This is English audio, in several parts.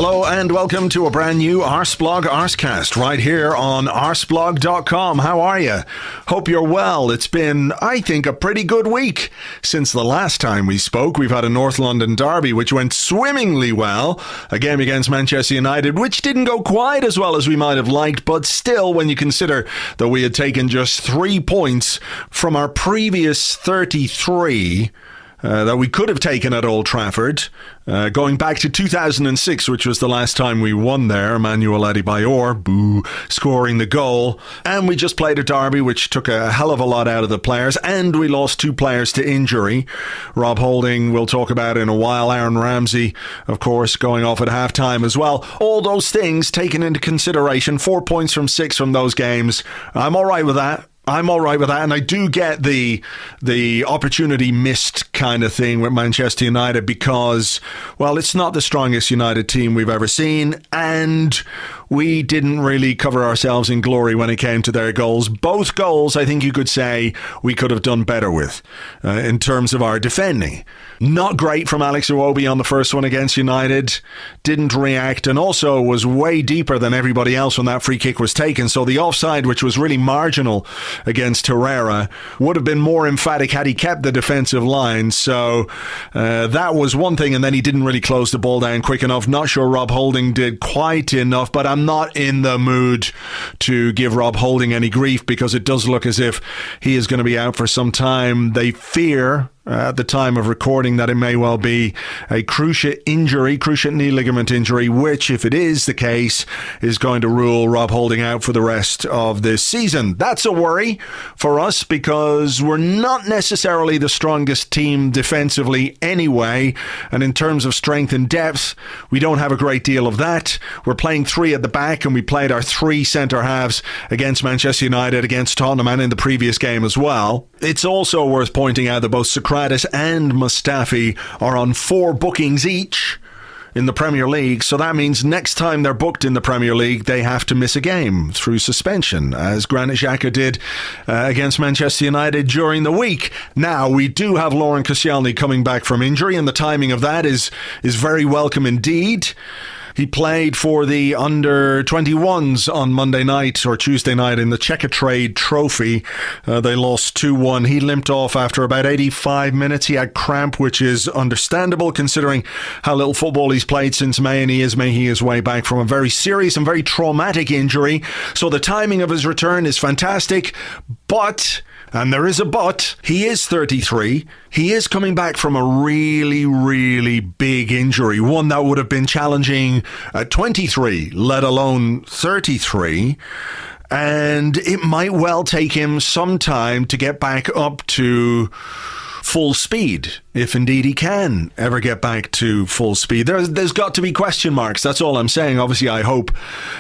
Hello and welcome to a brand new Arseblog Arsecast right here on arseblog.com. How are you? Hope you're well. It's been, I think, a pretty good week since the last time we spoke. We've had a North London derby which went swimmingly well, a game against Manchester United which didn't go quite as well as we might have liked, but still, when you consider that we had taken just 3 points from our previous 33 that we could have taken at Old Trafford, going back to 2006, which was the last time we won there. Emmanuel Adebayor, scoring the goal. And we just played a derby which took a hell of a lot out of the players, and we lost 2 players to injury. Rob Holding, we'll talk about in a while. Aaron Ramsey, of course, going off at halftime as well. All those things taken into consideration, 4 points from 6 from those games. I'm all right with that. And I do get the opportunity missed kind of thing with Manchester United because, well, it's not the strongest United team we've ever seen, and we didn't really cover ourselves in glory when it came to their goals. Both goals, I think you could say, we could have done better with in terms of our defending. Not great from Alex Iwobi on the first one against United. Didn't react, and also was way deeper than everybody else when that free kick was taken. So the offside, which was really marginal against Herrera, would have been more emphatic had he kept the defensive line. So that was one thing, and then he didn't really close the ball down quick enough. Not sure Rob Holding did quite enough, but I'm not in the mood to give Rob Holding any grief because it does look as if he is going to be out for some time. They fear at the time of recording that it may well be a cruciate knee ligament injury, which, if it is the case, is going to rule Rob Holding out for the rest of this season. That's a worry for us because we're not necessarily the strongest team defensively anyway, and in terms of strength and depth, we don't have a great deal of that. We're playing 3 at the back, and we played our 3 centre halves against Manchester United, against Tottenham, and in the previous game as well. It's also worth pointing out that both Sokratis and Mustafi are on 4 bookings each in the Premier League, so that means next time they're booked in the Premier League, they have to miss a game through suspension, as Granit Xhaka did against Manchester United during the week. Now, we do have Laurent Koscielny coming back from injury, and the timing of that is very welcome indeed. He played for the under-21s on Monday night or Tuesday night in the Checkatrade Trophy. They lost 2-1. He limped off after about 85 minutes. He had cramp, which is understandable considering how little football he's played since May, and he is making his way back from a very serious and very traumatic injury. So the timing of his return is fantastic, but... and there is a but. He is 33. He is coming back from a really, really big injury, one that would have been challenging at 23, let alone 33. And it might well take him some time to get back up to full speed, if indeed he can ever get back to full speed. There's got to be question marks. That's all I'm saying. Obviously, I hope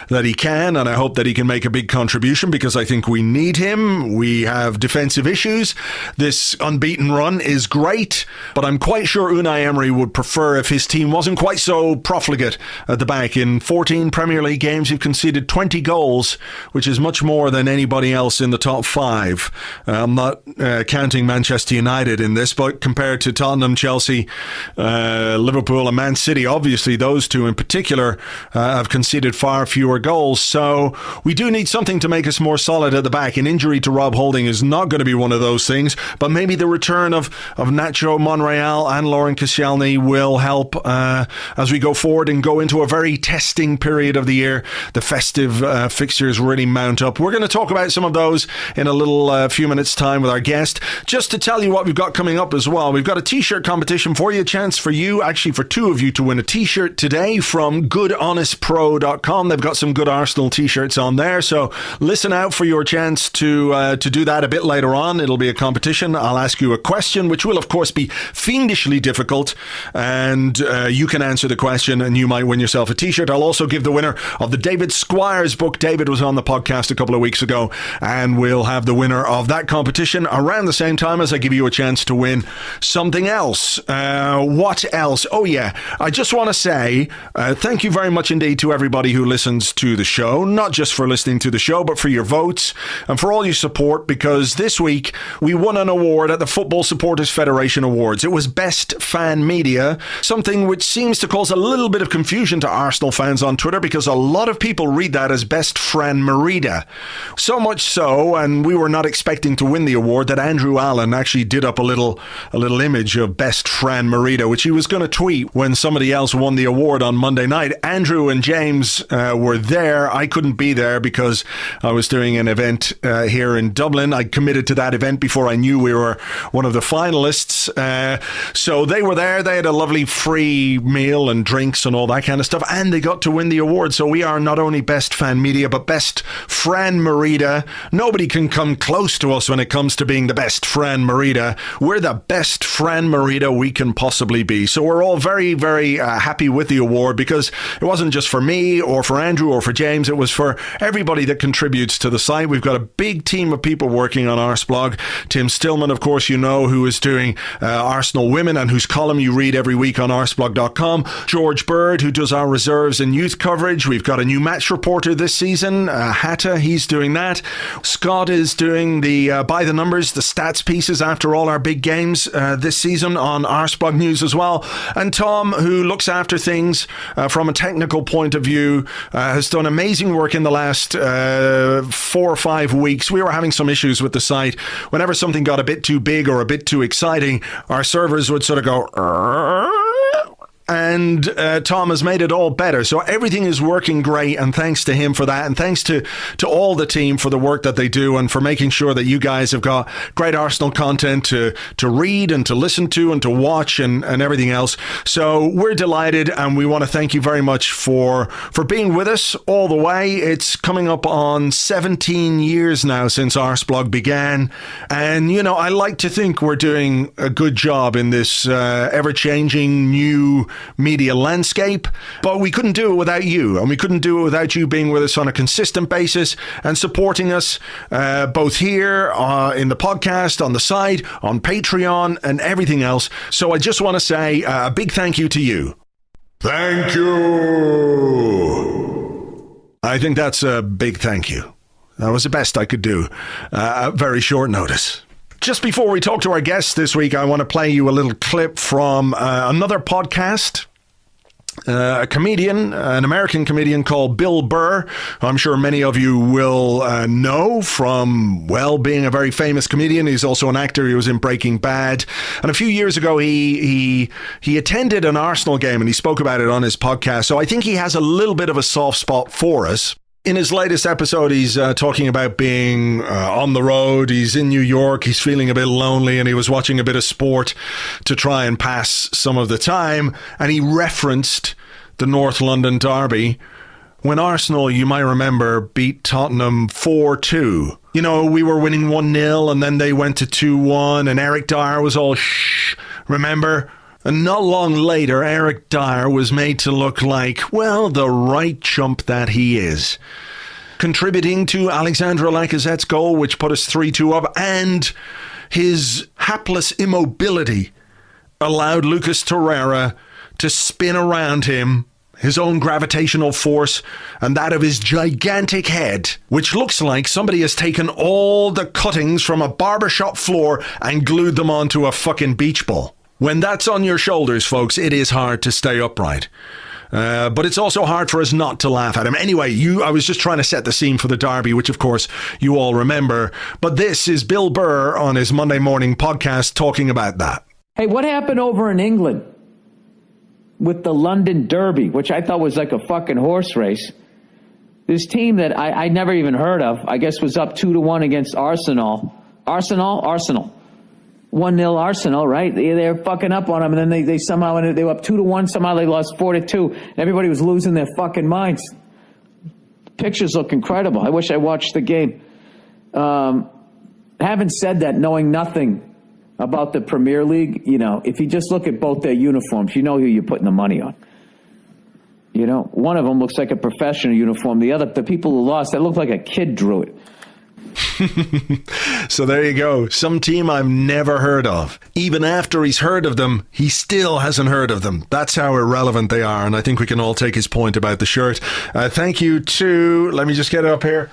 that he can, and I hope that he can make a big contribution because I think we need him. We have defensive issues. This unbeaten run is great, but I'm quite sure Unai Emery would prefer if his team wasn't quite so profligate at the back. In 14 Premier League games, you've conceded 20 goals, which is much more than anybody else in the top 5. I'm not counting Manchester United in this, but compared to Tottenham, Chelsea, Liverpool and Man City, obviously those 2 in particular have conceded far fewer goals. So we do need something to make us more solid at the back. An injury to Rob Holding is not going to be one of those things, but maybe the return of Nacho Monreal and Laurent Koscielny will help as we go forward and go into a very testing period of the year. The festive fixtures really mount up. We're going to talk about some of those in a little few minutes time with our guest. Just to tell you what we've got coming up as well, we've got a t-shirt competition for you, a chance for you, actually for 2 of you, to win a t-shirt today from goodhonestpro.com. They've got some good Arsenal t-shirts on there, so listen out for your chance to do that a bit later on. It'll be a competition. I'll ask you a question, which will of course be fiendishly difficult, and you can answer the question and you might win yourself a t-shirt. I'll also give the winner of the David Squires book. David was on the podcast a couple of weeks ago, and we'll have the winner of that competition around the same time as I give you a chance to win something else. What else? Oh, yeah. I just want to say thank you very much indeed to everybody who listens to the show, not just for listening to the show, but for your votes and for all your support, because this week we won an award at the Football Supporters Federation Awards. It was Best Fan Media, something which seems to cause a little bit of confusion to Arsenal fans on Twitter, because a lot of people read that as Best Fran Merida. So much so, and we were not expecting to win the award, that Andrew Allen actually did up a little image of Best Fran Merida, which he was going to tweet when somebody else won the award on Monday night. Andrew and James were there. I couldn't be there because I was doing an event here in Dublin. I committed to that event before I knew we were one of the finalists. So they were there. They had a lovely free meal and drinks and all that kind of stuff, and they got to win the award. So we are not only Best Fan Media, but Best Fran Merida. Nobody can come close to us when it comes to being the Best Fran Merida. We're the best Fran Merida we can possibly be. So we're all very, very happy with the award, because it wasn't just for me or for Andrew or for James. It was for everybody that contributes to the site. We've got a big team of people working on Arseblog. Tim Stillman, of course, you know, who is doing Arsenal Women and whose column you read every week on arsblog.com. George Bird, who does our reserves and youth coverage. We've got a new match reporter this season, Hatta. He's doing that. Scott is doing the by the numbers, the stats pieces after all our big games this season on Arseblog News as well. And Tom, who looks after things from a technical point of view, has done amazing work in the last 4 or 5 weeks. We were having some issues with the site. Whenever something got a bit too big or a bit too exciting, our servers would sort of go... And Tom has made it all better. So everything is working great, and thanks to him for that. And thanks to all the team for the work that they do and for making sure that you guys have got great Arsenal content to read and to listen to and to watch and everything else. So we're delighted, and we want to thank you very much for being with us all the way. It's coming up on 17 years now since Arseblog began. And, you know, I like to think we're doing a good job in this ever-changing new media landscape, but we couldn't do it without you, and we couldn't do it without you being with us on a consistent basis and supporting us both here in the podcast, on the site, on Patreon, and everything else. So I just want to say a big thank you to you. Thank you. I think that's a big thank you. That was the best I could do at very short notice. Just before we talk to our guests this week, I want to play you a little clip from another podcast. A comedian, an American comedian called Bill Burr, who I'm sure many of you will know from, well, being a very famous comedian. He's also an actor. He was in Breaking Bad. And a few years ago, he attended an Arsenal game, and he spoke about it on his podcast. So I think he has a little bit of a soft spot for us. In his latest episode, he's talking about being on the road. He's in New York. He's feeling a bit lonely, and he was watching a bit of sport to try and pass some of the time. And he referenced the North London derby when Arsenal, you might remember, beat Tottenham 4-2. You know, we were winning 1-0, and then they went to 2-1, and Eric Dyer was all shh, remember? And not long later, Eric Dyer was made to look like, well, the right chump that he is. Contributing to Alexandre Lacazette's goal, which put us 3-2 up, and his hapless immobility allowed Lucas Torreira to spin around him, his own gravitational force and that of his gigantic head, which looks like somebody has taken all the cuttings from a barbershop floor and glued them onto a fucking beach ball. When that's on your shoulders, folks, it is hard to stay upright. But it's also hard for us not to laugh at him. Anyway, I was just trying to set the scene for the derby, which of course you all remember. But this is Bill Burr on his Monday morning podcast talking about that. Hey, what happened over in England with the London Derby, which I thought was like a fucking horse race? This team that I never even heard of, I guess was up 2-1 against Arsenal. Arsenal. 1-0 Arsenal, right? They're fucking up on them, and then they somehow, they were up 2-1, somehow they lost 4-2. Everybody was losing their fucking minds. Pictures look incredible. I wish I watched the game. Having said that, knowing nothing about the Premier League, you know, if you just look at both their uniforms, you know who you're putting the money on. You know, one of them looks like a professional uniform. The people who lost, that looked like a kid drew it. So there you go. Some team I've never heard of. Even after he's heard of them, he still hasn't heard of them. That's how irrelevant they are. And I think we can all take his point about the shirt. Thank you to, let me just get it up here,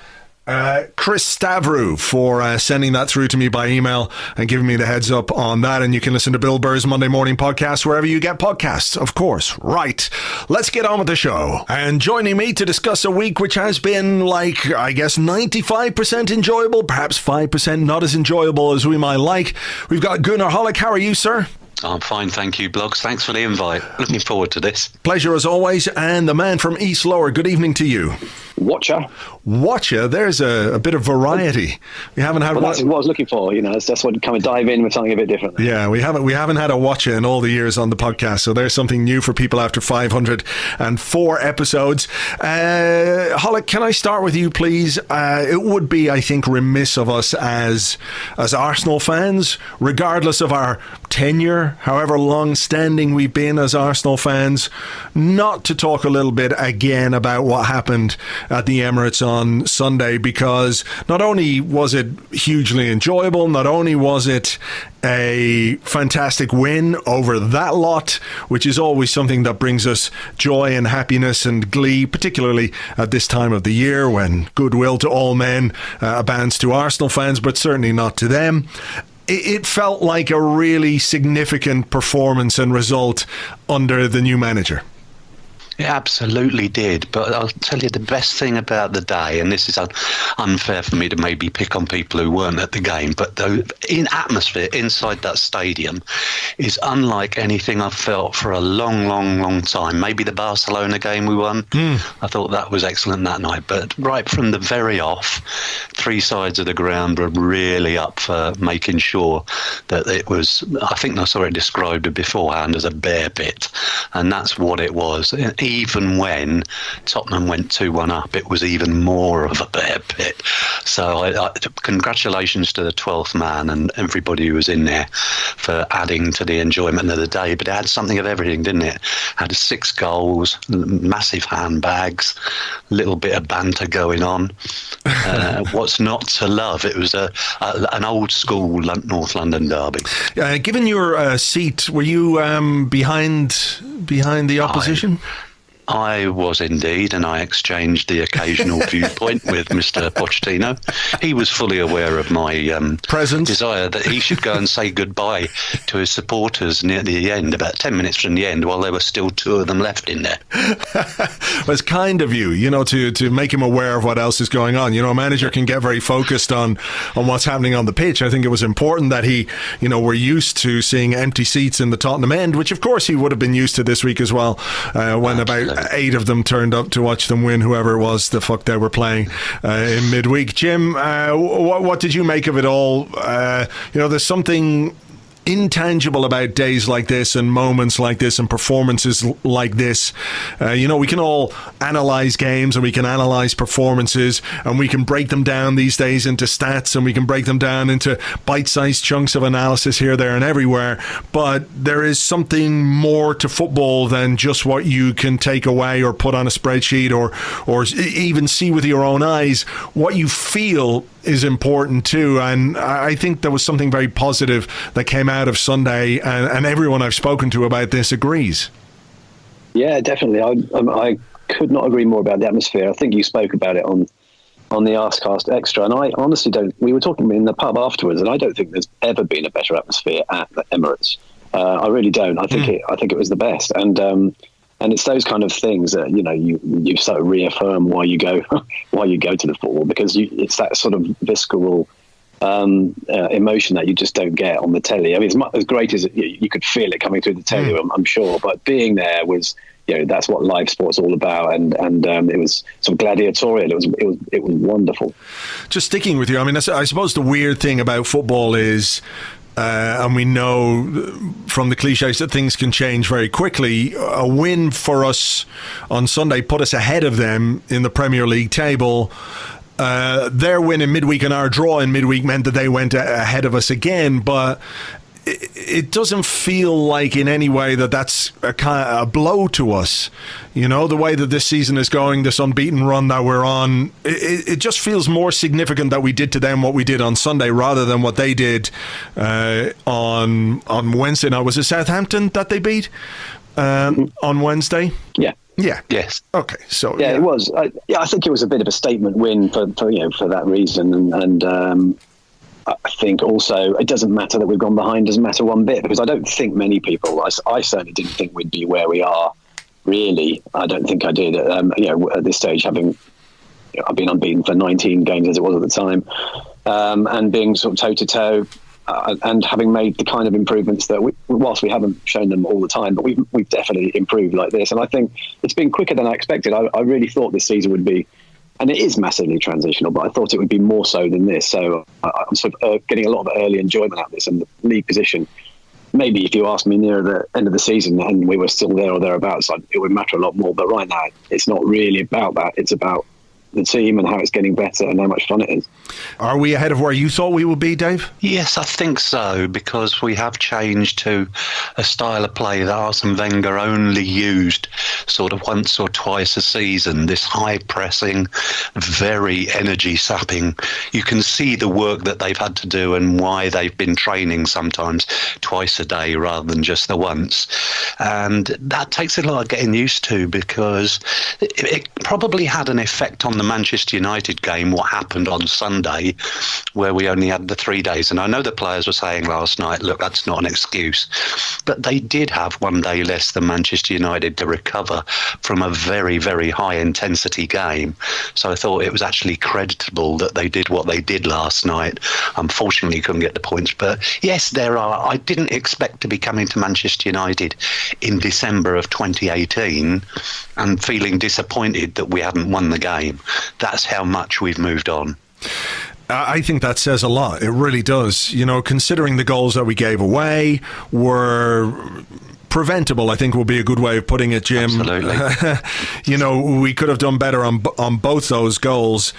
Chris Stavru for sending that through to me by email and giving me the heads up on that. And you can listen to Bill Burr's Monday Morning Podcast wherever you get podcasts, of course. Right, let's get on with the show. And joining me to discuss a week which has been, like, I guess 95% enjoyable, perhaps 5% not as enjoyable as we might like, we've got Goonerholic. How are you, sir? I'm fine, thank you, Blogs. Thanks for the invite. Looking forward to this. Pleasure as always. And the man from East Lower, good evening to you. Watcher, there's a bit of variety. We haven't had that's what I was looking for, that's what kind of dive in with something a bit different. Yeah, we haven't had a Watcher in all the years on the podcast, so there's something new for people after 504 episodes. Holic, can I start with you, please? It would be, I think, remiss of us as Arsenal fans, regardless of our tenure, however long-standing we've been as Arsenal fans, not to talk a little bit again about what happened at the Emirates on Sunday, because not only was it hugely enjoyable, not only was it a fantastic win over that lot, which is always something that brings us joy and happiness and glee, particularly at this time of the year when goodwill to all men abounds to Arsenal fans, but certainly not to them. It felt like a really significant performance and result under the new manager. It absolutely did, but I'll tell you the best thing about the day, and this is unfair for me to maybe pick on people who weren't at the game, but the atmosphere inside that stadium is unlike anything I've felt for a long time. Maybe the Barcelona game we won, I thought that was excellent that night, but right from the very off, three sides of the ground were really up for making sure that it was, I think I saw it described beforehand as a bear pit, and that's what it was. Even when Tottenham went 2-1 up, it was even more of a bear pit. So congratulations to the 12th man and everybody who was in there for adding to the enjoyment of the day. But it had something of everything, didn't it? Had 6 goals, massive handbags, little bit of banter going on. What's not to love? It was an old school North London derby. Given your seat, were you behind the opposition? I was indeed, and I exchanged the occasional viewpoint with Mr. Pochettino. He was fully aware of my presence, desire that he should go and say goodbye to his supporters near the end, about 10 minutes from the end, while there were still 2 of them left in there. Well, it's kind of you, to make him aware of what else is going on. A manager can get very focused on what's happening on the pitch. I think it was important that he, we're used to seeing empty seats in the Tottenham end, which of course he would have been used to this week as well, when about 8 of them turned up to watch them win, whoever it was the fuck they were playing in midweek. Jim, what did you make of it all? There's something intangible about days like this and moments like this and performances like this. We can all analyze games and we can analyze performances and we can break them down these days into stats and we can break them down into bite-sized chunks of analysis here, there and everywhere. But there is something more to football than just what you can take away or put on a spreadsheet or even see with your own eyes. What you feel is important too, and I think there was something very positive that came out of Sunday, and everyone I've spoken to about this agrees. Yeah, definitely. I could not agree more about the atmosphere. I think you spoke about it on the Arscast Extra, and I honestly don't. We were talking in the pub afterwards, and I don't think there's ever been a better atmosphere at the Emirates. I really don't. I think it was the best, and it's those kind of things that you sort of reaffirm why you go to the football, because it's that sort of visceral emotion that you just don't get on the telly. I mean, as great as you could feel it coming through the telly, I'm sure, but being there was, that's what live sport's all about, and it was sort of gladiatorial. It was wonderful. Just sticking with you, I mean, I suppose the weird thing about football is, and we know from the cliches that things can change very quickly. A win for us on Sunday put us ahead of them in the Premier League table. Their win in midweek and our draw in midweek meant that they went ahead of us again. But it doesn't feel like in any way that's a blow to us. You know, the way that this season is going, this unbeaten run that we're on, it just feels more significant that we did to them what we did on Sunday rather than what they did on Wednesday. Now, was it Southampton that they beat on Wednesday? Yeah. Yeah. Yes. Okay. So yeah, it was. I think it was a bit of a statement win for that reason, and I think also it doesn't matter that we've gone behind. Doesn't matter one bit, because I don't think many people. I certainly didn't think we'd be where we are. Really, I don't think I did. At this stage, I've been unbeaten for 19 games as it was at the time, and being sort of toe to toe. And having made the kind of improvements that, whilst we haven't shown them all the time, but we've definitely improved like this. And I think it's been quicker than I expected. I really thought this season would be, and it is massively transitional, but I thought it would be more so than this. So I'm sort of getting a lot of early enjoyment out of this, and the league position. Maybe if you asked me near the end of the season and we were still there or thereabouts, it would matter a lot more. But right now, it's not really about that. It's about the team and how it's getting better and how much fun it is. Are we ahead of where you thought we would be, Dave? Yes, I think so, because we have changed to a style of play that Arsene Wenger only used sort of once or twice a season, this high-pressing, very energy-sapping. You can see the work that they've had to do and why they've been training sometimes twice a day rather than just the once. And that takes a lot of getting used to, because it probably had an effect on the Manchester United game, what happened on Sunday, where we only had the 3 days. And I know the players were saying last night, look, that's not an excuse. But they did have 1 day less than Manchester United to recover from a very, very high-intensity game. So I thought it was actually creditable that they did what they did last night. Unfortunately, couldn't get the points. But yes, I didn't expect to be coming to Manchester United in December of 2018 and feeling disappointed that we hadn't won the game. That's how much we've moved on. I think that says a lot. It really does. You know, considering the goals that we gave away were preventable, I think will be a good way of putting it, Jim. Absolutely. You know, we could have done better on both those goals.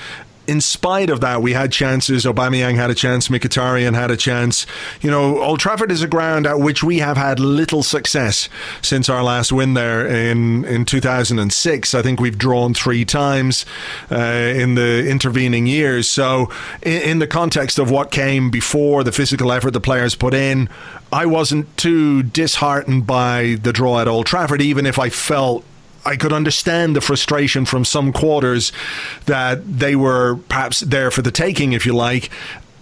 In spite of that, we had chances. Aubameyang had a chance. Mkhitaryan had a chance. You know, Old Trafford is a ground at which we have had little success since our last win there in 2006. I think we've drawn 3 times in the intervening years. So in the context of what came before, the physical effort the players put in, I wasn't too disheartened by the draw at Old Trafford, even if I felt I could understand the frustration from some quarters that they were perhaps there for the taking, if you like.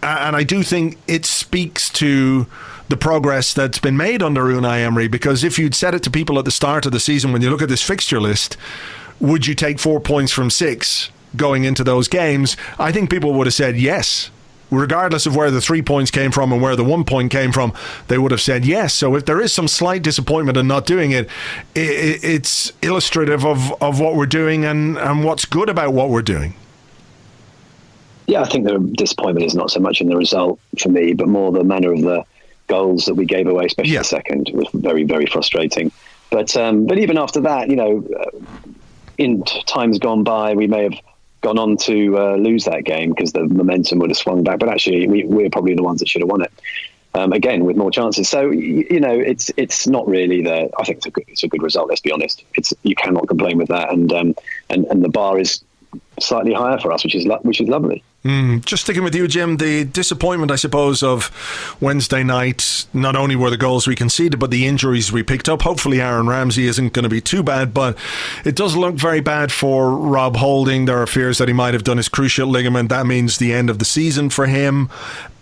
And I do think it speaks to the progress that's been made under Unai Emery, because if you'd said it to people at the start of the season, when you look at this fixture list, would you take 4 points from 6 going into those games? I think people would have said yes. Regardless of where the 3 points came from and where the 1 point came from, they would have said yes. So if there is some slight disappointment in not doing it, it's illustrative of what we're doing and what's good about what we're doing. Yeah, I think the disappointment is not so much in the result for me, but more the manner of the goals that we gave away, especially the second, was very, very frustrating. But even after that, you know, in times gone by, we may have gone on to lose that game because the momentum would have swung back. But actually, we're probably the ones that should have won it. Again, with more chances. So, you know, it's not really I think it's a good result. Let's be honest. You cannot complain with that, and the bar is slightly higher for us, which is lovely. Just sticking with you, Jim, the disappointment, I suppose, of Wednesday night, not only were the goals we conceded, but the injuries we picked up. Hopefully Aaron Ramsey isn't going to be too bad, but it does look very bad for Rob Holding. There are fears that he might have done his cruciate ligament. That means the end of the season for him.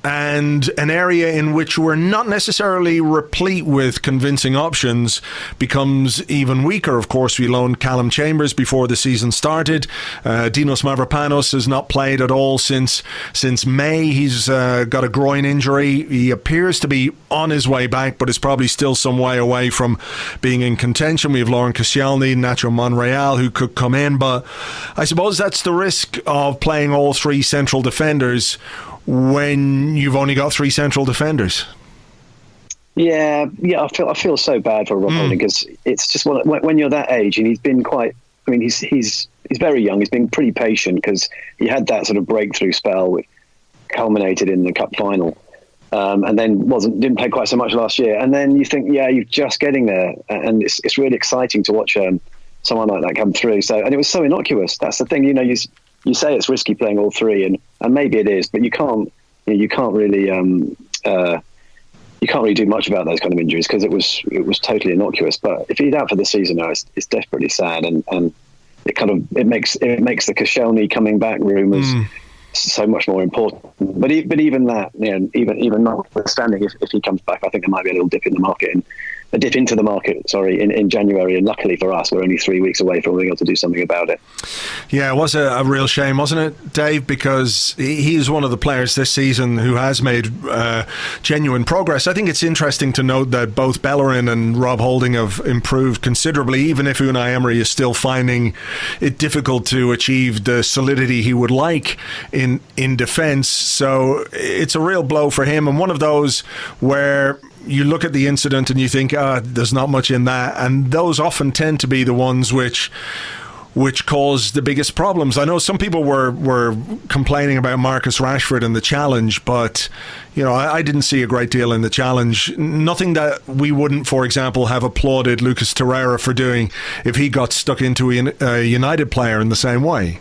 And an area in which we're not necessarily replete with convincing options becomes even weaker. Of course, we loaned Callum Chambers before the season started. Dinos Mavropanos has not played at all since May. He's got a groin injury. He appears to be on his way back, but is probably still some way away from being in contention. We have Lauren Koscielny, Nacho Monreal, who could come in, but I suppose that's the risk of playing all 3 central defenders when you've only got 3 central defenders. Yeah, I feel so bad for Rob Holding, because it's just when you're that age, and he's been quite. I mean, he's very young. He's been pretty patient because he had that sort of breakthrough spell, which culminated in the cup final. and then didn't play quite so much last year. And then you think, yeah, you're just getting there, and it's really exciting to watch someone like that come through. So, and it was so innocuous. That's the thing, you say it's risky playing all three, and maybe it is, but you can't really do much about those kind of injuries because it was totally innocuous. But if he's out for the season now, it's desperately sad, and it makes the Koscielny coming back rumours so much more important. But even that, even notwithstanding, if he comes back, I think there might be a little dip in the market, a dip into the market, in January. And luckily for us, we're only 3 weeks away from being able to do something about it. Yeah, it was a real shame, wasn't it, Dave? Because he is one of the players this season who has made genuine progress. I think it's interesting to note that both Bellerin and Rob Holding have improved considerably, even if Unai Emery is still finding it difficult to achieve the solidity he would like in defence. So it's a real blow for him, and one of those where you look at the incident and you think, there's not much in that, and those often tend to be the ones which cause the biggest problems. I know some people were complaining about Marcus Rashford and the challenge, but I didn't see a great deal in the challenge. Nothing that we wouldn't, for example, have applauded Lucas Torreira for doing if he got stuck into a United player in the same way.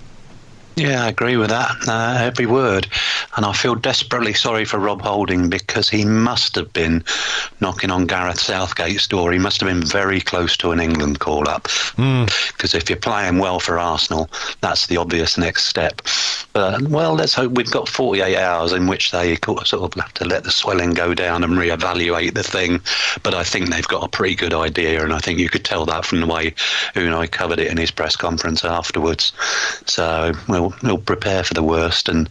Yeah, I agree with that, every word. And I feel desperately sorry for Rob Holding because he must have been knocking on Gareth Southgate's door. He must have been very close to an England call-up. Because if you're playing well for Arsenal, that's the obvious next step. But, well, let's hope we've got 48 hours in which they sort of have to let the swelling go down and reevaluate the thing. But I think they've got a pretty good idea, and I think you could tell that from the way Unai covered it in his press conference afterwards. So we'll prepare for the worst and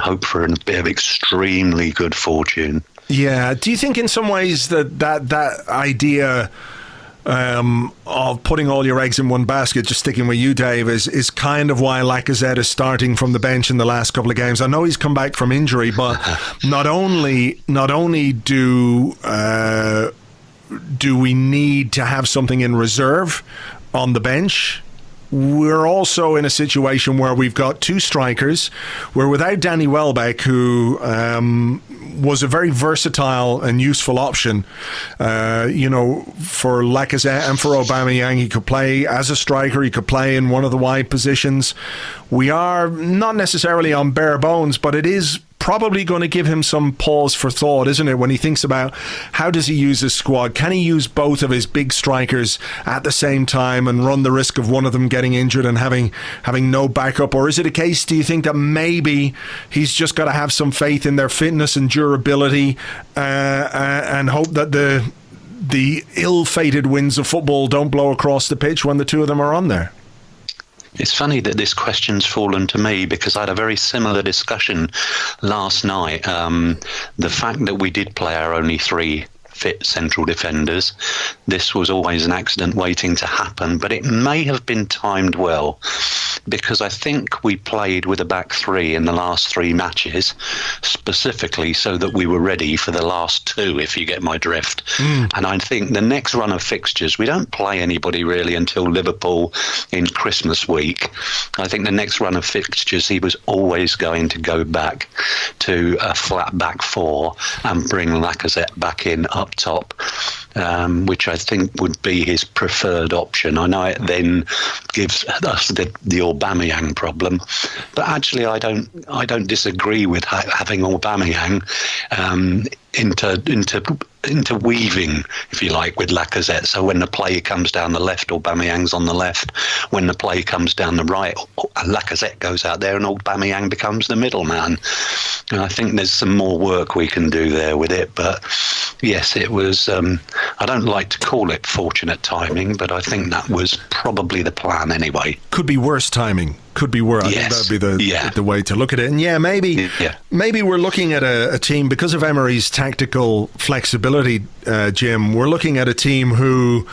hope for a bit of extremely good fortune. Yeah. Do you think in some ways that idea of putting all your eggs in one basket, just sticking with you, Dave, is kind of why Lacazette is starting from the bench in the last couple of games? I know he's come back from injury, but not only do we need to have something in reserve on the bench, we're also in a situation where we've got two strikers. We're without Danny Welbeck, who was a very versatile and useful option. For Lacazette and for Aubameyang, he could play as a striker. He could play in one of the wide positions. We are not necessarily on bare bones, but it is probably going to give him some pause for thought, isn't it, when he thinks about how does he use his squad? Can he use both of his big strikers at the same time and run the risk of one of them getting injured and having no backup? Or is it a case, do you think, that maybe he's just got to have some faith in their fitness and durability and hope that the ill-fated winds of football don't blow across the pitch when the two of them are on there? It's funny that this question's fallen to me because I had a very similar discussion last night. The fact that we did play our only three fit central defenders, this was always an accident waiting to happen, but it may have been timed well because I think we played with a back three in the last three matches specifically so that we were ready for the last two, if you get my drift. And I think the next run of fixtures, we don't play anybody really until Liverpool in Christmas week. I think the next run of fixtures, he was always going to go back to a flat back four and bring Lacazette back in up top, which I think would be his preferred option. I know it then gives us the Aubameyang problem, but actually I don't disagree with having Aubameyang interweaving, if you like, with Lacazette. So when the play comes down the left, Aubameyang's on the left. When the play comes down the right, Lacazette goes out there and Aubameyang becomes the middleman. And I think there's some more work we can do there with it. But yes, it was, I don't like to call it fortunate timing, but I think that was probably the plan anyway. Could be worse timing. Could be worse. Yes. I think that would be the way to look at it. And maybe we're looking at a team, because of Emery's tactical flexibility, Jim, we're looking at a team who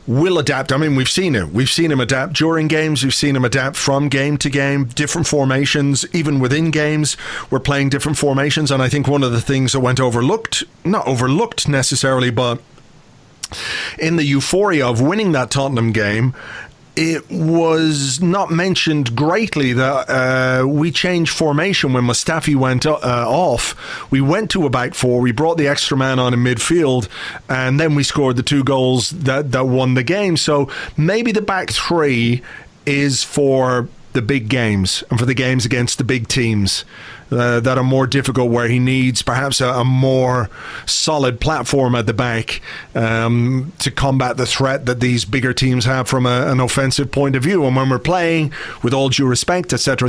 will adapt. I mean, we've seen it. We've seen him adapt during games. We've seen him adapt from game to game, different formations, even within games. We're playing different formations. And I think one of the things that went not overlooked necessarily, but in the euphoria of winning that Tottenham game, it was not mentioned greatly that we changed formation when Mustafi went off. We went to a back four. We brought the extra man on in midfield, and then we scored the 2 goals that won the game. So maybe the back three is for the big games and for the games against the big teams that are more difficult, where he needs perhaps a more solid platform at the back to combat the threat that these bigger teams have from an offensive point of view. And when we're playing, with all due respect, etc.,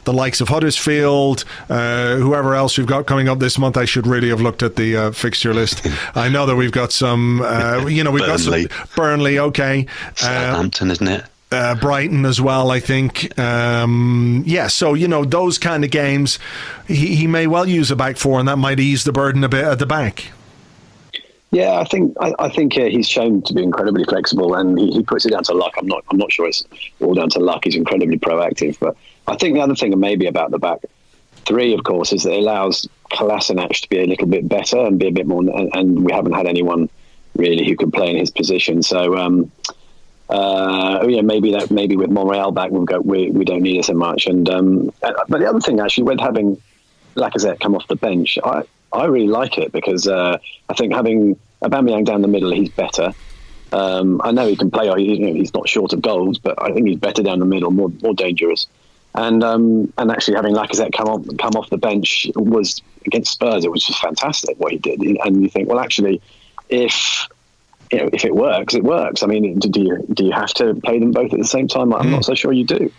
the likes of Huddersfield, whoever else we've got coming up this month, I should really have looked at the fixture list. I know that we've got some, we've got some Burnley, okay. Southampton, isn't it? Brighton as well, I think. So, those kind of games, he may well use a back four, and that might ease the burden a bit at the back. Yeah, I think he's shown to be incredibly flexible, and he puts it down to luck. I'm not sure it's all down to luck. He's incredibly proactive. But I think the other thing maybe about the back three, of course, is that it allows Kolasinac to be a little bit better and be a bit more, and we haven't had anyone really who can play in his position. So, maybe with Monreal back, we don't need it so much. And but the other thing, actually, with having Lacazette come off the bench, I really like it, because I think having Aubameyang down the middle, he's better. I know he can play. He's not short of goals, but I think he's better down the middle, more dangerous. And actually having Lacazette come off the bench was against Spurs. It was just fantastic what he did. And you think, well, actually, if it works, it works. I mean, do you have to play them both at the same time? I'm not so sure you do.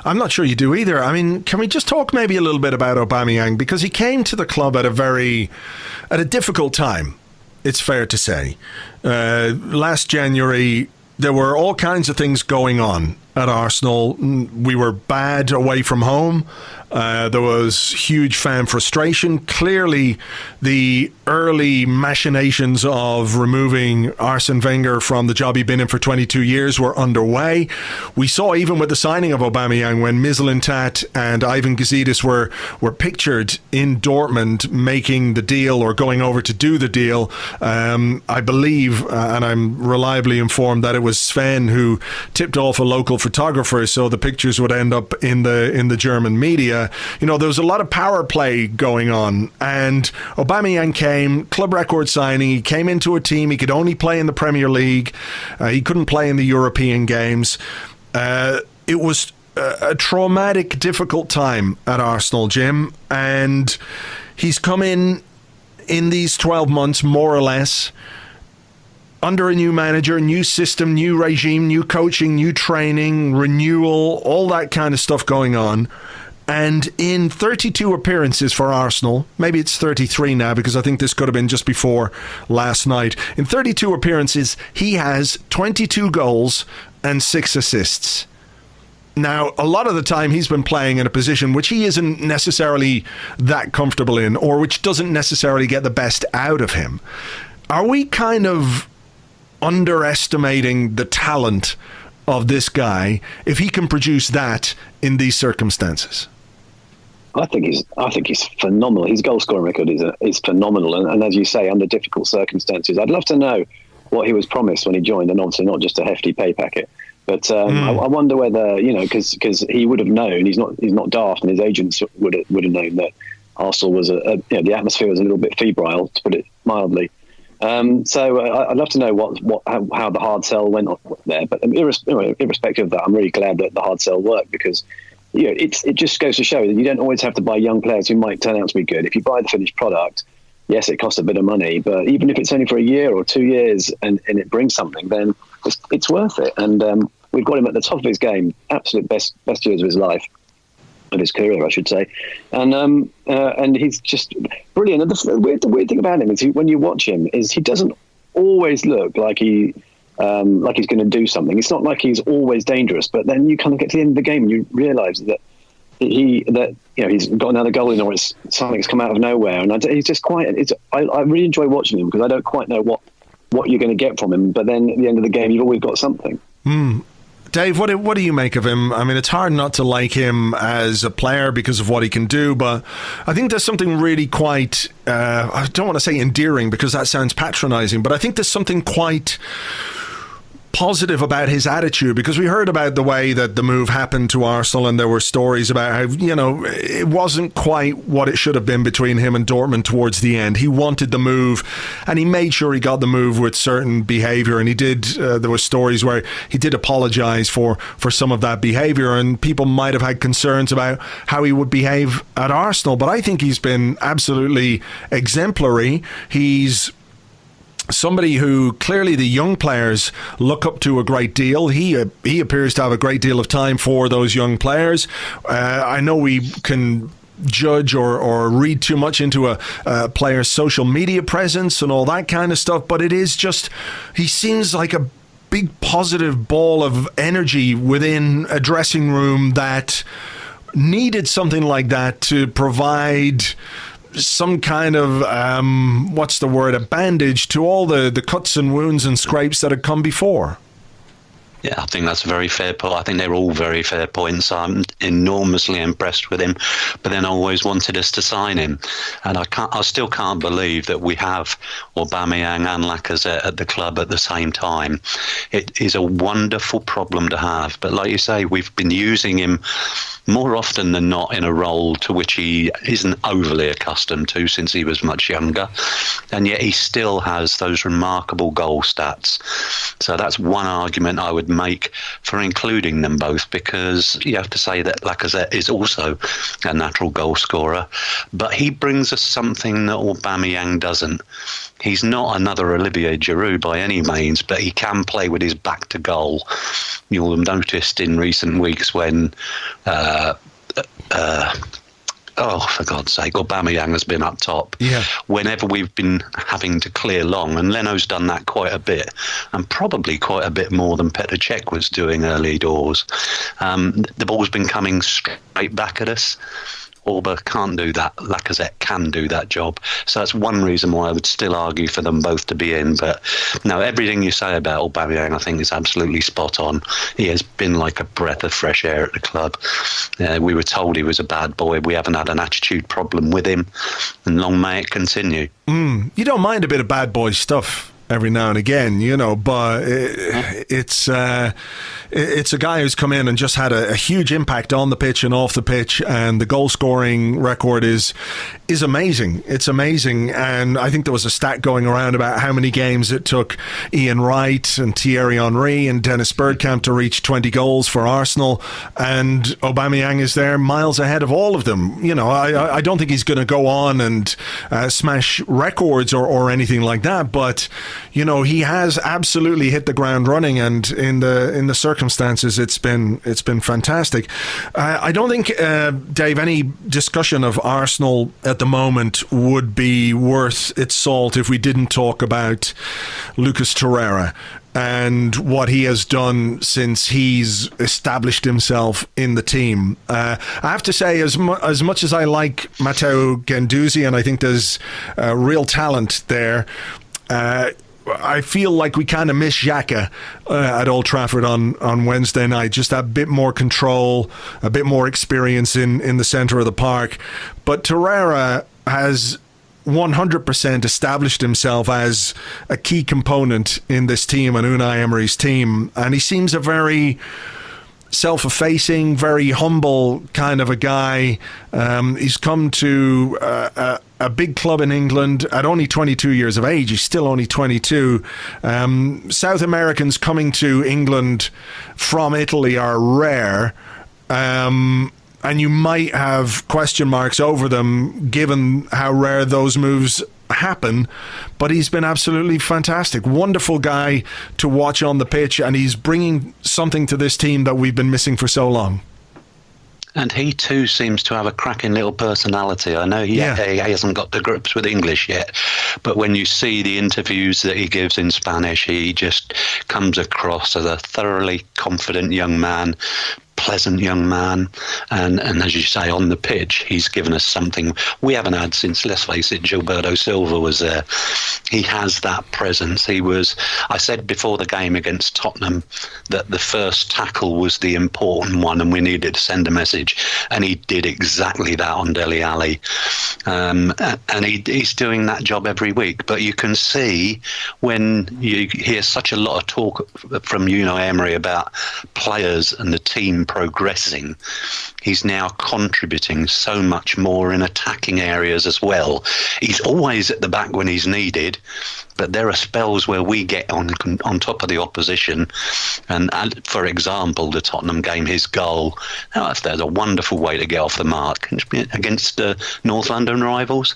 I'm not sure you do either. I mean, can we just talk maybe a little bit about Aubameyang? Because he came to the club at a difficult time, it's fair to say. Last January, there were all kinds of things going on at Arsenal. We were bad away from home. There was huge fan frustration. Clearly, the early machinations of removing Arsene Wenger from the job he'd been in for 22 years were underway. We saw even with the signing of Aubameyang, when Mislintat and Ivan Gazidis were pictured in Dortmund making the deal or going over to do the deal. I believe, and I'm reliably informed, that it was Sven who tipped off a local photographer so the pictures would end up in the German media. There was a lot of power play going on, and Aubameyang came, club record signing. He came into a team. He could only play in the Premier League. He couldn't play in the European games. It was a traumatic, difficult time at Arsenal, Jim, and he's come in these 12 months, more or less, under a new manager, new system, new regime, new coaching, new training, renewal, all that kind of stuff going on. And in 32 appearances for Arsenal, maybe it's 33 now, because I think this could have been just before last night. In 32 appearances, he has 22 goals and 6 assists. Now, a lot of the time he's been playing in a position which he isn't necessarily that comfortable in, or which doesn't necessarily get the best out of him. Are we kind of underestimating the talent of this guy if he can produce that in these circumstances? I think he's phenomenal. His goal scoring record is phenomenal, and as you say, under difficult circumstances. I'd love to know what he was promised when he joined, and obviously not just a hefty pay packet. But I wonder whether, because he would have known, he's not daft, and his agents would have known that Arsenal was the atmosphere was a little bit febrile, to put it mildly. So I'd love to know how the hard sell went on there. But irrespective of that, I'm really glad that the hard sell worked, because it just goes to show that you don't always have to buy young players who might turn out to be good. If you buy the finished product, yes, it costs a bit of money, but even if it's only for a year or 2 years and it brings something, then it's worth it. And we've got him at the top of his game, absolute best years of his life. Of his career, I should say, and he's just brilliant. And the weird thing about him is when you watch him, is he doesn't always look like he's going to do something. It's not like he's always dangerous, but then you kind of get to the end of the game and you realise that he's got another goal in, or something's come out of nowhere, and he's just quiet. I really enjoy watching him, because I don't quite know what you're going to get from him, but then at the end of the game, you've always got something. Dave, what do you make of him? I mean, it's hard not to like him as a player because of what he can do, but I think there's something really quite, I don't want to say endearing, because that sounds patronising, but I think there's something quite positive about his attitude, because we heard about the way that the move happened to Arsenal, and there were stories about how, it wasn't quite what it should have been between him and Dortmund towards the end. He wanted the move, and he made sure he got the move with certain behaviour, and he did. There were stories where he did apologise for some of that behaviour, and people might have had concerns about how he would behave at Arsenal, but I think he's been absolutely exemplary. He's somebody who clearly the young players look up to a great deal. He appears to have a great deal of time for those young players. I know we can judge or read too much into a player's social media presence and all that kind of stuff, but it is just, he seems like a big positive ball of energy within a dressing room that needed something like that to provide some kind of, a bandage to all the cuts and wounds and scrapes that had come before. Yeah, I think that's a very fair point. I think they're all very fair points. I'm enormously impressed with him, but then I always wanted us to sign him, and I still can't believe that we have Aubameyang and Lacazette at the club at the same time. It is a wonderful problem to have, but like you say, we've been using him more often than not in a role to which he isn't overly accustomed to since he was much younger, and yet he still has those remarkable goal stats. So that's one argument I would make for including them both, because you have to say that Lacazette is also a natural goal scorer, but he brings us something that Aubameyang doesn't. He's not another Olivier Giroud by any means, but he can play with his back to goal. You'll have noticed in recent weeks when for God's sake, Aubameyang has been up top. Yeah. Whenever we've been having to clear long, and Leno's done that quite a bit, and probably quite a bit more than Petr Cech was doing early doors. The ball's been coming straight back at us. Auba can't do that. Lacazette can do that job. So that's one reason why I would still argue for them both to be in. But no, everything you say about Aubameyang, I think, is absolutely spot on. He has been like a breath of fresh air at the club. We were told he was a bad boy. We haven't had an attitude problem with him, and long may it continue. You don't mind a bit of bad boy stuff every now and again, but it's a guy who's come in and just had a huge impact on the pitch and off the pitch, and the goal scoring record is amazing. It's amazing, and I think there was a stat going around about how many games it took Ian Wright and Thierry Henry and Dennis Bergkamp to reach 20 goals for Arsenal, and Aubameyang is there miles ahead of all of them. I don't think he's going to go on and smash records or anything like that, but he has absolutely hit the ground running, and in the circumstances, it's been fantastic. I don't think, Dave, any discussion of Arsenal at the moment would be worth its salt if we didn't talk about Lucas Torreira and what he has done since he's established himself in the team. I have to say, as much as I like Matteo Guendouzi, and I think there's real talent there, I feel like we kind of miss Xhaka at Old Trafford on Wednesday night. Just a bit more control, a bit more experience in the centre of the park. But Torreira has 100% established himself as a key component in this team and Unai Emery's team. And he seems a very self-effacing, very humble kind of a guy. He's come to a big club in England at only 22 years of age. He's still only 22. South Americans coming to England from Italy are rare. And you might have question marks over them given how rare those moves happen, but he's been absolutely fantastic. Wonderful guy to watch on the pitch, and he's bringing something to this team that we've been missing for so long. And he too seems to have a cracking little personality. I know he hasn't got the grips with English yet, but when you see the interviews that he gives in Spanish, he just comes across as a thoroughly confident young man, pleasant young man, and as you say, on the pitch, he's given us something we haven't had since, let's face it, Gilberto Silva was there. He has that presence. I said before the game against Tottenham that the first tackle was the important one and we needed to send a message, and he did exactly that on Dele Alli. And he's doing that job every week. But you can see when you hear such a lot of talk from Unai Emery about players and the team progressing, he's now contributing so much more in attacking areas as well. He's always at the back when he's needed, but there are spells where we get on top of the opposition. And for example, the Tottenham game, his goal, that's a wonderful way to get off the mark against the North London rivals.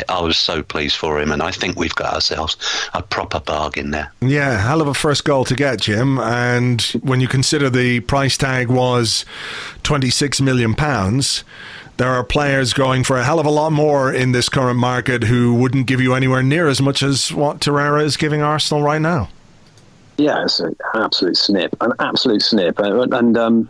I was so pleased for him, and I think we've got ourselves a proper bargain there. Yeah, hell of a first goal to get, Jim. And when you consider the price tag was £26 million, there are players going for a hell of a lot more in this current market who wouldn't give you anywhere near as much as what Torreira is giving Arsenal right now. Yeah, it's an absolute snip. And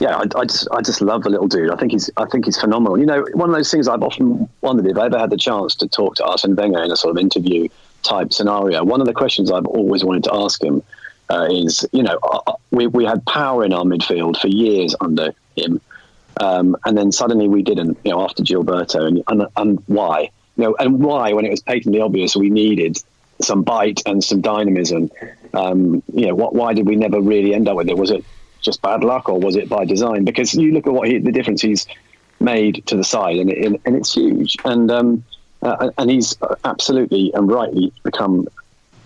yeah, I just love the little dude. I think he's phenomenal. You know, one of those things I've often wondered, if I ever had the chance to talk to Arsene Wenger in a sort of interview type scenario, one of the questions I've always wanted to ask him is, you know, we had power in our midfield for years under him. And then suddenly we didn't, you know, after Gilberto, and why? You know, and why, when it was patently obvious we needed some bite and some dynamism? You know, why did we never really end up with it? Was it just bad luck, or was it by design? Because you look at the difference he's made to the side, and it's huge. And he's absolutely and rightly become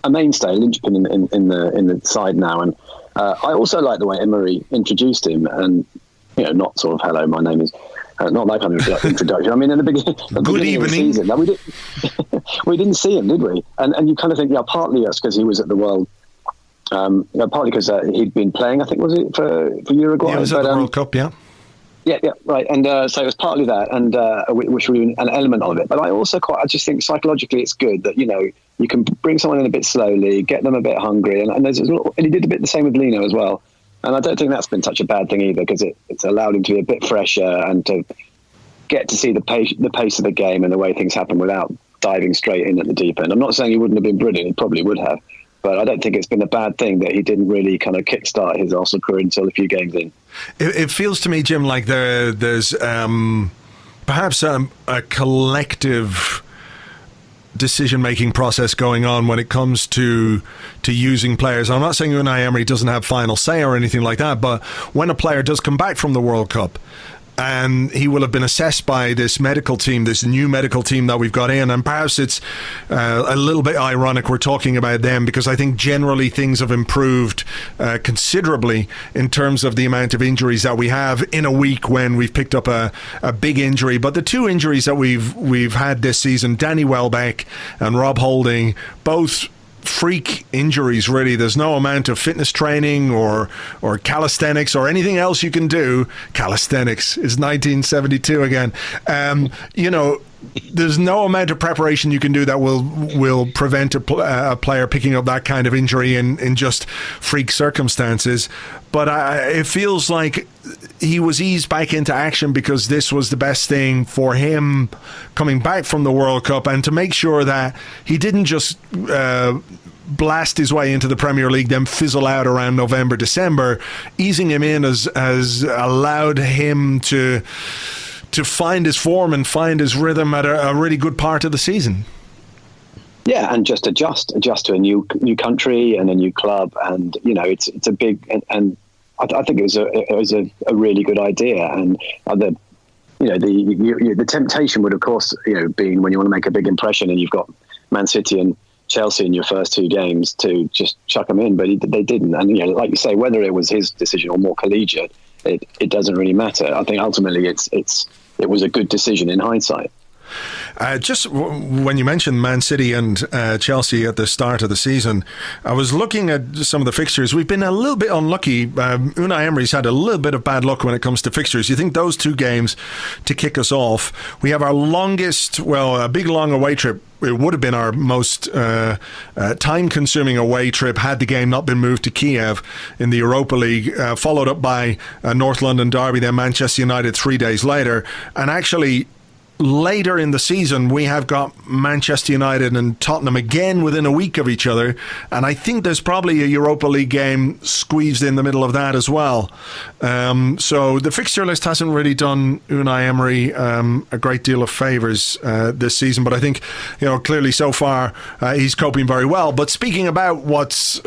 a mainstay, linchpin in the side now. And I also like the way Emery introduced him, and you know, not sort of hello, my name is, not that kind of introduction. I mean, in the beginning of the season, like, we didn't see him, did we? And you kind of think, yeah, partly that's because he was at the World. You know, partly because he'd been playing, I think, was it for Uruguay? Yeah, it was at the World Cup, yeah. Yeah, right. And so it was partly that, and which was an element of it. But I just think psychologically it's good that, you know, you can bring someone in a bit slowly, get them a bit hungry, and he did a bit the same with Lino as well. And I don't think that's been such a bad thing either, because it's allowed him to be a bit fresher and to get to see the pace of the game and the way things happen without diving straight in at the deep end. I'm not saying he wouldn't have been brilliant; he probably would have. But I don't think it's been a bad thing that he didn't really kind of kickstart his Arsenal career until a few games in. It feels to me, Jim, like there's perhaps a collective decision-making process going on when it comes to using players. I'm not saying Unai Emery doesn't have final say or anything like that, but when a player does come back from the World Cup, and he will have been assessed by this medical team, this new medical team that we've got in. And perhaps it's a little bit ironic we're talking about them, because I think generally things have improved considerably in terms of the amount of injuries that we have in a week when we've picked up a big injury. But the two injuries that we've had this season, Danny Welbeck and Rob Holding, both freak injuries, really. There's no amount of fitness training or calisthenics or anything else you can do. Calisthenics is 1972 again. You know, there's no amount of preparation you can do that will prevent a player picking up that kind of injury in just freak circumstances. But it feels like he was eased back into action because this was the best thing for him coming back from the World Cup, and to make sure that he didn't just blast his way into the Premier League, then fizzle out around November, December. Easing him in has allowed him to find his form and find his rhythm at a really good part of the season. Yeah, and just adjust to a new country and a new club, and you know it's a big and I think it was a really good idea. And the temptation would, of course, being when you want to make a big impression and you've got Man City and Chelsea in your first two games, to just chuck them in, but they didn't. And like you say, whether it was his decision or more collegiate, it doesn't really matter. I think ultimately it was a good decision in hindsight. Just when you mentioned Man City and Chelsea at the start of the season, I was looking at some of the fixtures. We've been a little bit unlucky. Unai Emery's had a little bit of bad luck when it comes to fixtures. You think those two games to kick us off? We have our longest, a big long away trip. It would have been our most time-consuming away trip had the game not been moved to Kiev in the Europa League, followed up by North London derby, then Manchester United 3 days later. And actually, later in the season, we have got Manchester United and Tottenham again within a week of each other. And I think there's probably a Europa League game squeezed in the middle of that as well. So the fixture list hasn't really done Unai Emery a great deal of favours this season. But I think, clearly so far he's coping very well. But speaking about what's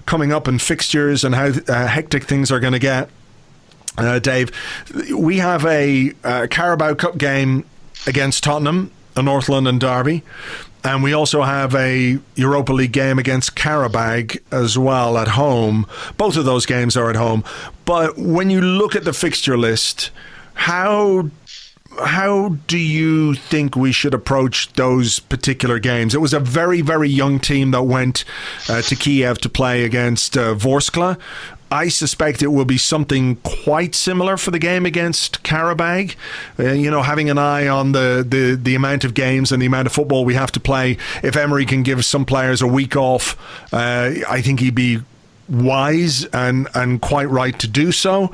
coming up in fixtures and how hectic things are going to get, Dave, we have a Carabao Cup game against Tottenham, a North London derby, and we also have a Europa League game against Qarabağ as well at home. Both of those games are at home. But when you look at the fixture list, how do you think we should approach those particular games? It was a very, very young team that went to Kiev to play against Vorskla. I suspect it will be something quite similar for the game against Qarabağ. Having an eye on the amount of games and the amount of football we have to play. If Emery can give some players a week off, I think he'd be wise and quite right to do so.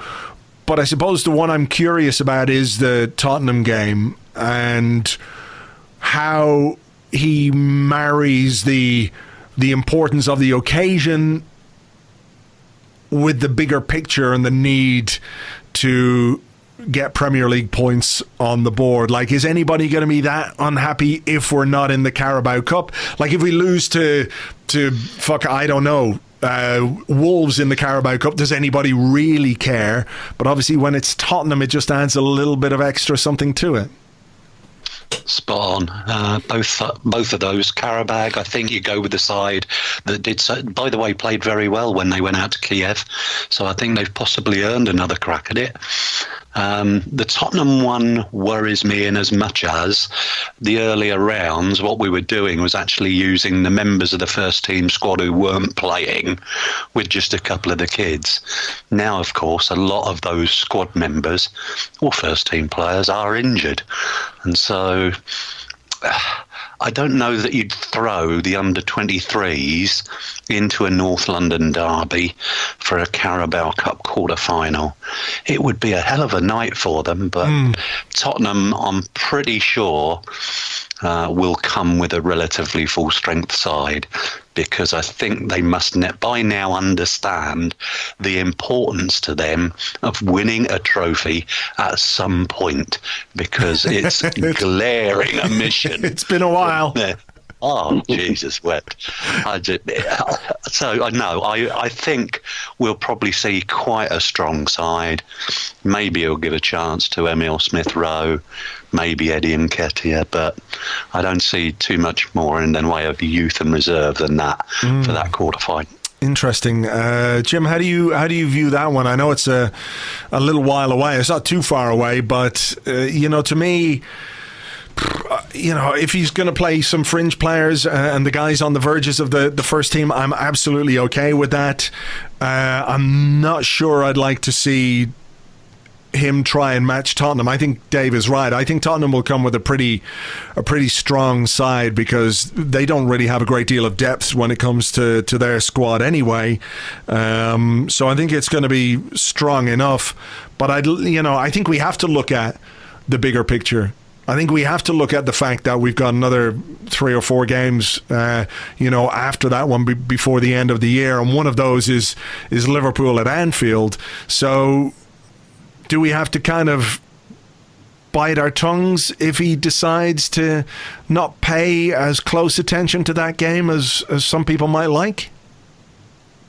But I suppose the one I'm curious about is the Tottenham game and how he marries the importance of the occasion with the bigger picture and the need to get Premier League points on the board. Like, is anybody going to be that unhappy if we're not in the Carabao Cup? Like, if we lose to I don't know, Wolves in the Carabao Cup, does anybody really care? But obviously when it's Tottenham, it just adds a little bit of extra something to it. Spot on. Both of those. Qarabağ, I think you go with the side that did so, by the way, played very well when they went out to Kiev. So I think they've possibly earned another crack at it. The Tottenham one worries me in as much as the earlier rounds, what we were doing was actually using the members of the first team squad who weren't playing with just a couple of the kids. Now, of course, a lot of those squad members or first team players are injured. And so I don't know that you'd throw the under-23s into a North London derby for a Carabao Cup quarter-final. It would be a hell of a night for them, but Tottenham, I'm pretty sure, will come with a relatively full-strength side, because I think they must by now understand the importance to them of winning a trophy at some point, because it's glaring omission. It's been a while. Oh, Jesus wept. I think we'll probably see quite a strong side. Maybe he'll give a chance to Emil Smith-Rowe, maybe Eddie Nketiah, but I don't see too much more in the way of youth and reserve than that for that quarterfinal. Interesting. Jim, how do you view that one? I know it's a little while away. It's not too far away, but to me, if he's going to play some fringe players and the guys on the verges of the first team, I'm absolutely okay with that. I'm not sure I'd like to see him try and match Tottenham. I think Dave is right. I think Tottenham will come with a pretty strong side, because they don't really have a great deal of depth when it comes to their squad anyway. So I think it's going to be strong enough. But I think we have to look at the bigger picture. I think we have to look at the fact that we've got another 3 or 4 games, after that one before the end of the year, and one of those is Liverpool at Anfield. So do we have to kind of bite our tongues if he decides to not pay as close attention to that game as some people might like?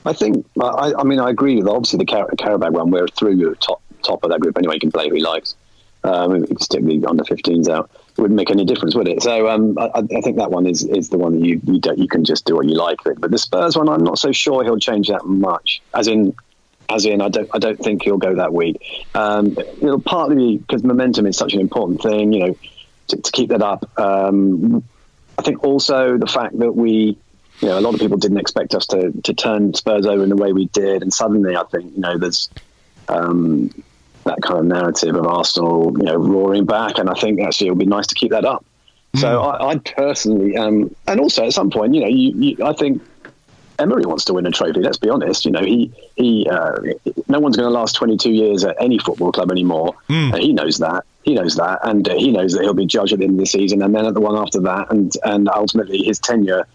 I think, I agree with obviously the Carabao one. We're through the top of that group anyway. He can play who he likes. We can stick the under 15s out. It wouldn't make any difference, would it? So I think that one is the one that you can just do what you like with. But the Spurs one, I'm not so sure he'll change that much. As in, I don't think he'll go that week. It'll partly be because momentum is such an important thing. to keep that up. I think also the fact that a lot of people didn't expect us to turn Spurs over in the way we did, and suddenly I think there's that kind of narrative of Arsenal roaring back, and I think actually it'll be nice to keep that up. So I'd personally, and also at some point, I think Emery wants to win a trophy. Let's be honest. No one's going to last 22 years at any football club anymore. He knows that. He knows that, and he knows that he'll be judged at the end of the season, and then at the one after that, and ultimately his tenure,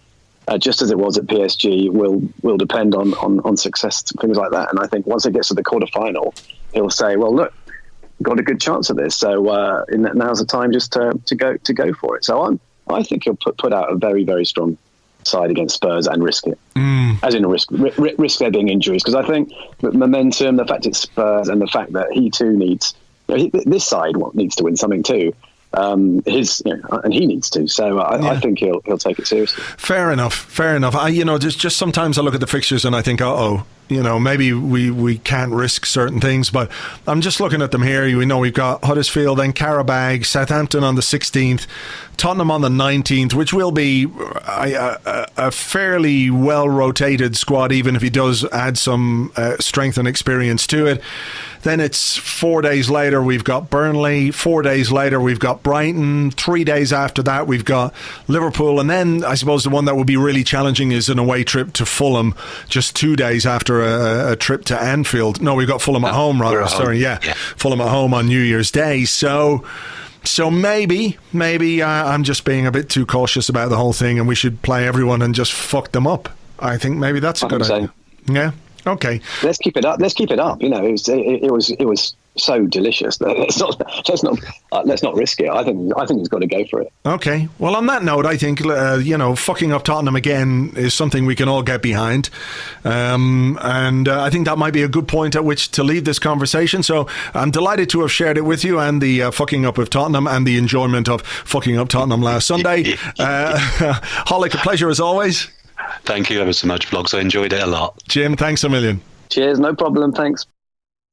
just as it was at PSG, will depend on success, things like that. And I think once it gets to the quarterfinal, he'll say, "Well, look, got a good chance of this. So now's the time just to go for it." So I think he'll put out a very, very strong side against Spurs and risk it, as in risk there being injuries. Because I think the momentum, the fact it's Spurs, and the fact that he too needs, this side needs to win something too. And he needs to. So I think he'll take it seriously. Fair enough. Just sometimes I look at the fixtures and I think, maybe we can't risk certain things, but I'm just looking at them here. We know we've got Huddersfield, then Qarabag, Southampton on the 16th, Tottenham on the 19th, which will be a fairly well-rotated squad, even if he does add some strength and experience to it. Then it's 4 days later, we've got Burnley. 4 days later, we've got Brighton. 3 days after that, we've got Liverpool. And then I suppose the one that would be really challenging is an away trip to Fulham, just 2 days after a trip to Anfield. No, we've got Fulham at home, rather. Sorry, yeah. Fulham at home on New Year's Day. So maybe I'm just being a bit too cautious about the whole thing, and we should play everyone and just fuck them up. I think maybe that's a good idea. Yeah. Okay. Let's keep it up. It was so delicious. Let's not risk it. I think he's got to go for it. Okay. Well, on that note, I think fucking up Tottenham again is something we can all get behind, and I think that might be a good point at which to leave this conversation. So I'm delighted to have shared it with you, and the fucking up of Tottenham and the enjoyment of fucking up Tottenham last Sunday. Holic, a pleasure as always. Thank you ever so much, Vlogs. I enjoyed it a lot. Jim, thanks a million. Cheers, no problem. Thanks.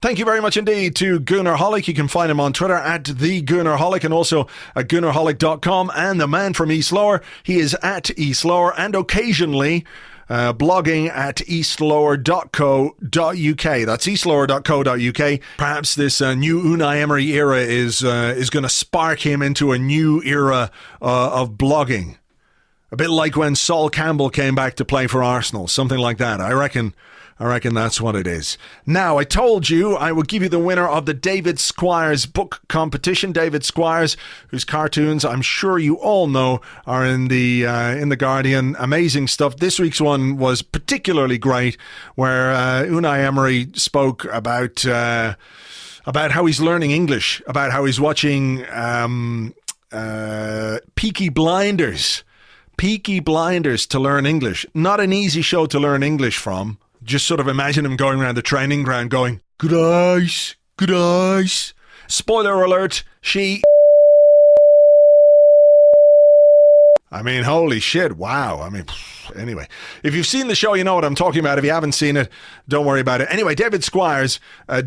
Thank you very much indeed to Goonerholic. You can find him on Twitter at the Goonerholic, and also at Goonerholic.com. And the man from East Lower, he is at East Lower, and occasionally blogging at eastlower.co.uk. That's eastlower.co.uk. Perhaps this new Unai Emery era is going to spark him into a new era of blogging. A bit like when Sol Campbell came back to play for Arsenal, something like that. I reckon that's what it is. Now, I told you I would give you the winner of the David Squires book competition. David Squires, whose cartoons I'm sure you all know are in the Guardian. Amazing stuff. This week's one was particularly great, where Unai Emery spoke about how he's learning English, about how he's watching Peaky Blinders. Peaky Blinders to learn English. Not an easy show to learn English from. Just sort of imagine him going around the training ground going, "Good eyes, good eyes." Spoiler alert, holy shit, wow. Anyway, if you've seen the show, you know what I'm talking about. If you haven't seen it, don't worry about it. Anyway, David Squires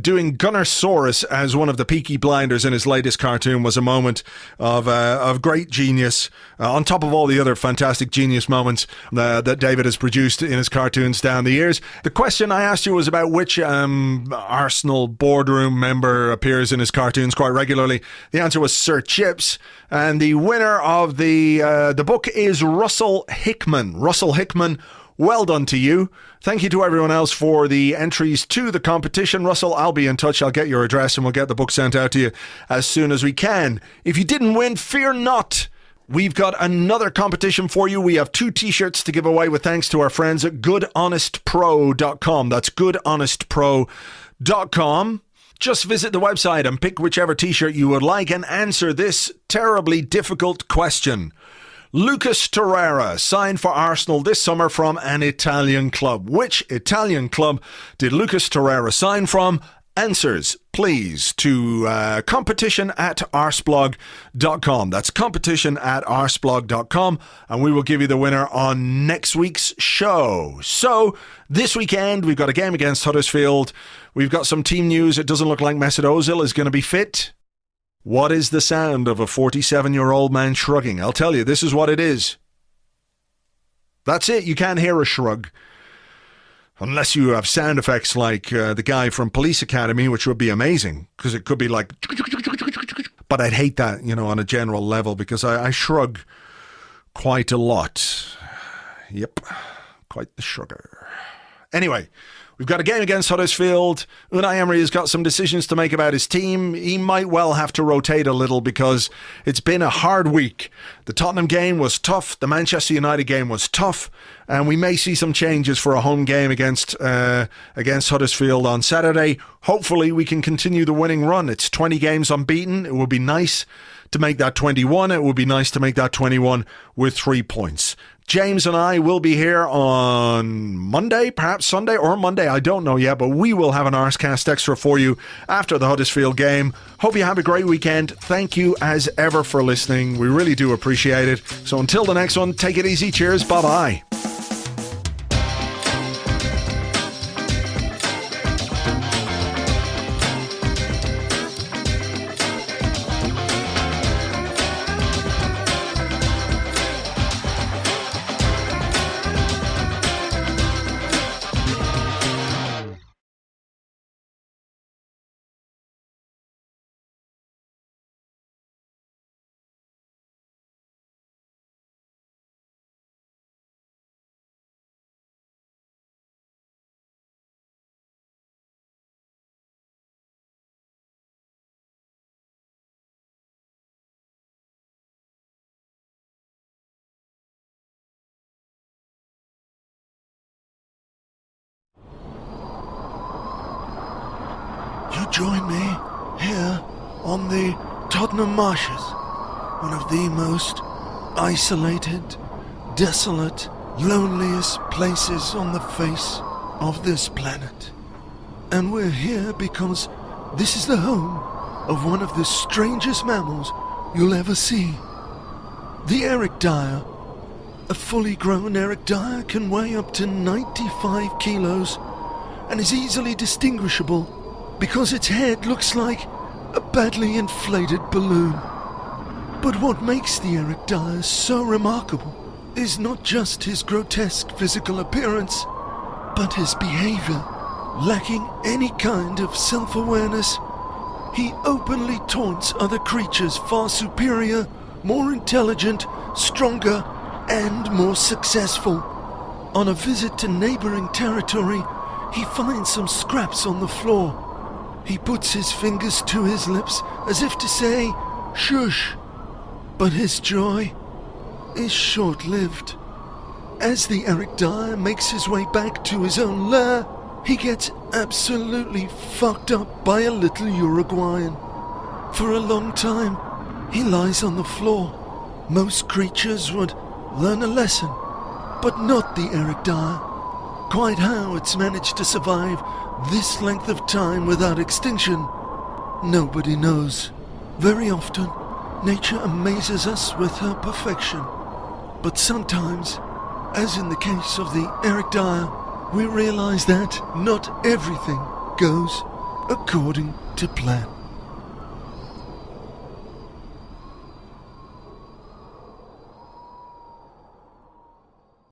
doing Gunnersaurus as one of the Peaky Blinders in his latest cartoon was a moment of great genius, on top of all the other fantastic genius moments that David has produced in his cartoons down the years. The question I asked you was about which Arsenal boardroom member appears in his cartoons quite regularly. The answer was Sir Chips, and the winner of the book is Russell Hickman. Russell Hickman, well done to you. Thank you to everyone else for the entries to the competition. Russell, I'll be in touch. I'll get your address and we'll get the book sent out to you as soon as we can. If you didn't win, fear not. We've got another competition for you. We have 2 t-shirts to give away with thanks to our friends at goodhonestpro.com. That's goodhonestpro.com. Just visit the website and pick whichever t-shirt you would like and answer this terribly difficult question. Lucas Torreira signed for Arsenal this summer from an Italian club. Which Italian club did Lucas Torreira sign from? Answers, please, to competition@arsblog.com. That's competition@arsblog.com, and we will give you the winner on next week's show. So, this weekend, we've got a game against Huddersfield. We've got some team news. It doesn't look like Mesut Ozil is going to be fit. What is the sound of a 47-year-old man shrugging? I'll tell you, this is what it is. That's it. You can't hear a shrug. Unless you have sound effects like the guy from Police Academy, which would be amazing, because it could be like... But I'd hate that, on a general level, because I shrug quite a lot. Yep, quite the shrugger. Anyway, we've got a game against Huddersfield. Unai Emery has got some decisions to make about his team. He might well have to rotate a little because it's been a hard week. The Tottenham game was tough. The Manchester United game was tough. And we may see some changes for a home game against Huddersfield on Saturday. Hopefully we can continue the winning run. It's 20 games unbeaten. It would be nice to make that 21. It would be nice to make that 21 with 3 points. James and I will be here on Monday, perhaps Sunday or Monday. I don't know yet, but we will have an Arsecast Extra for you after the Huddersfield game. Hope you have a great weekend. Thank you as ever for listening. We really do appreciate it. So until the next one, take it easy. Cheers. Bye-bye. You join me here on the Tottenham Marshes, one of the most isolated, desolate, loneliest places on the face of this planet. And we're here because this is the home of one of the strangest mammals you'll ever see. The Eric Dyer. A fully grown Eric Dyer can weigh up to 95 kilos and is easily distinguishable because its head looks like a badly inflated balloon. But what makes the Eric Dyer so remarkable is not just his grotesque physical appearance, but his behavior. Lacking any kind of self-awareness, he openly taunts other creatures far superior, more intelligent, stronger, and more successful. On a visit to neighboring territory, he finds some scraps on the floor. He puts his fingers to his lips as if to say, shush. But his joy is short-lived. As the Eric Dyer makes his way back to his own lair, he gets absolutely fucked up by a little Uruguayan. For a long time, he lies on the floor. Most creatures would learn a lesson, but not the Eric Dyer. Quite how it's managed to survive this length of time without extinction, nobody knows. Very often, nature amazes us with her perfection. But sometimes, as in the case of the Eric Dyer, we realize that not everything goes according to plan.